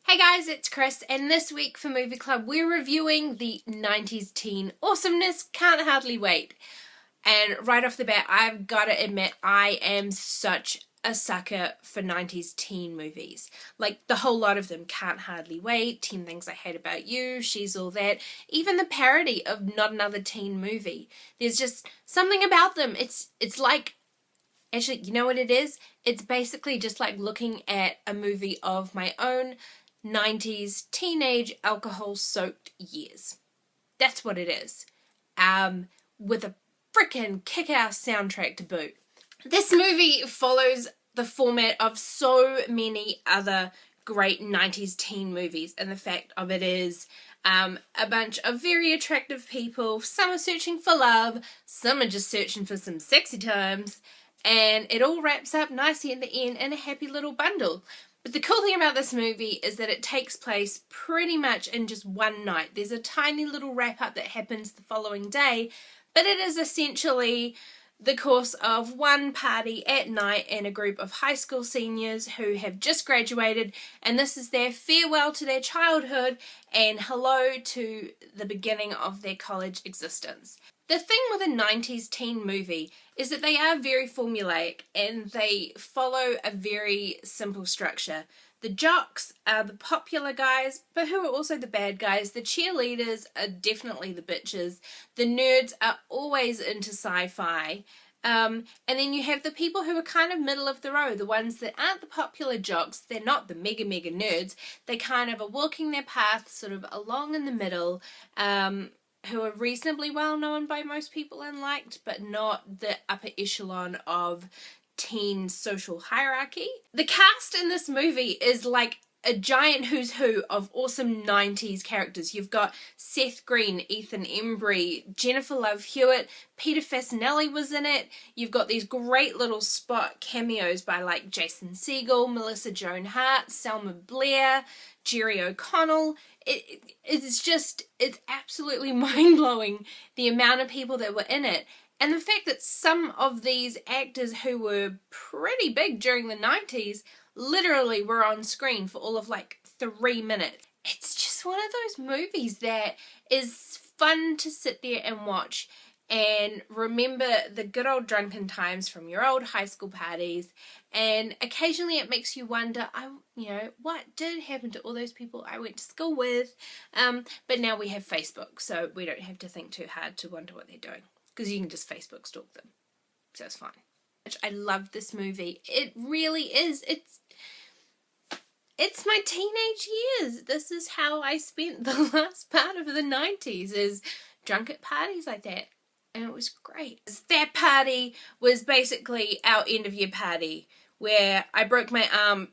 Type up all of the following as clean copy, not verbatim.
Hey guys, it's Chris, and this week for Movie Club we're reviewing the 90s teen awesomeness, Can't Hardly Wait. And right off the bat, I've got to admit, I am such a sucker for 90s teen movies. Like, the whole lot of them. Can't Hardly Wait, 10 Things I Hate About You, She's All That, even the parody of Not Another Teen Movie. There's just something about them. It's like, actually, you know what it is? It's basically just like looking at a movie of my own 90s teenage alcohol-soaked years. That's what it is. With a frickin' kick-ass soundtrack to boot. This movie follows the format of so many other great 90s teen movies, and the fact of it is a bunch of very attractive people. Some are searching for love, some are just searching for some sexy times, and it all wraps up nicely in the end in a happy little bundle. But the cool thing about this movie is that it takes place pretty much in just one night. There's a tiny little wrap-up that happens the following day, but it is essentially the course of one party at night and a group of high school seniors who have just graduated, and this is their farewell to their childhood and hello to the beginning of their college existence. The thing with a 90s teen movie is that they are very formulaic and they follow a very simple structure. The jocks are the popular guys, but who are also the bad guys. The cheerleaders are definitely the bitches. The nerds are always into sci-fi. And then you have the people who are kind of middle of the road, the ones that aren't the popular jocks. They're not the mega nerds. They kind of are walking their path sort of along in the middle, who are reasonably well known by most people and liked, but not the upper echelon of teen social hierarchy. The cast in this movie is like a giant who's who of awesome 90s characters. You've got Seth Green, Ethan Embry, Jennifer Love Hewitt, Peter Fasinelli was in it. You've got these great little spot cameos by like Jason Segel, Melissa Joan Hart, Selma Blair, Jerry O'Connell. It's absolutely mind-blowing the amount of people that were in it. And the fact that some of these actors who were pretty big during the 90s literally were on screen for all of like 3 minutes. It's just one of those movies that is fun to sit there and watch and remember the good old drunken times from your old high school parties, and occasionally it makes you wonder, what did happen to all those people I went to school with? But now we have Facebook, so we don't have to think too hard to wonder what they're doing, because you can just Facebook stalk them, so it's fine. I love this movie. It really is. It's my teenage years. This is how I spent the last part of the 90s, is drunk at parties like that. And it was great. That party was basically our end of year party, where I broke my arm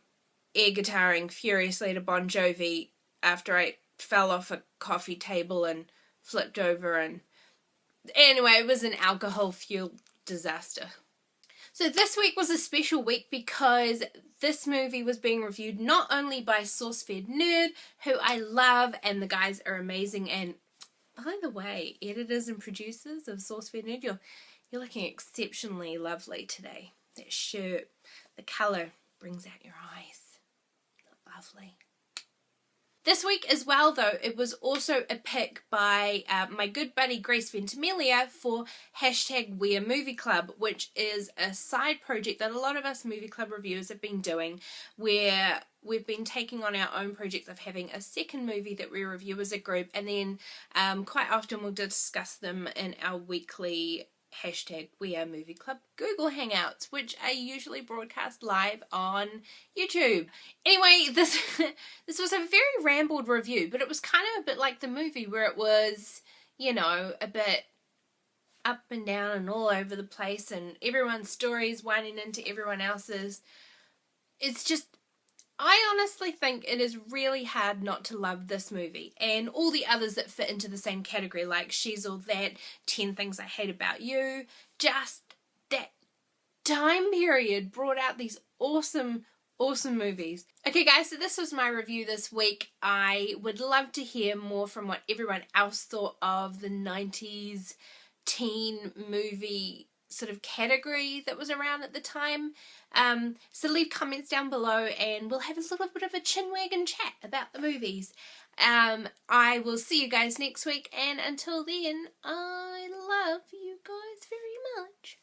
air guitaring furiously to Bon Jovi after I fell off a coffee table and flipped over, and anyway, it was an alcohol-fueled disaster. So this week was a special week because this movie was being reviewed not only by SourceFed Nerd, who I love, and the guys are amazing, and by the way, editors and producers of SourceFed Nerd, you're looking exceptionally lovely today. That shirt, the colour brings out your eyes. Lovely. This week as well, though, it was also a pick by my good buddy Grace Ventimiglia for #WeAreMovieClub, which is a side project that a lot of us movie club reviewers have been doing, where we've been taking on our own projects of having a second movie that we review as a group, and then quite often we'll discuss them in our weekly #WeAreMovieClub Google Hangouts, which I usually broadcast live on YouTube. Anyway, this was a very rambled review, but it was kind of a bit like the movie, where it was, a bit up and down and all over the place, and everyone's stories winding into everyone else's. It's just, I honestly think it is really hard not to love this movie and all the others that fit into the same category, like She's All That, 10 Things I Hate About You. Just that time period brought out these awesome movies. Okay guys, so this was my review this week. I would love to hear more from what everyone else thought of the 90s teen movie sort of category that was around at the time. So leave comments down below and we'll have a little bit of a chinwagon chat about the movies. I will see you guys next week, and until then, I love you guys very much.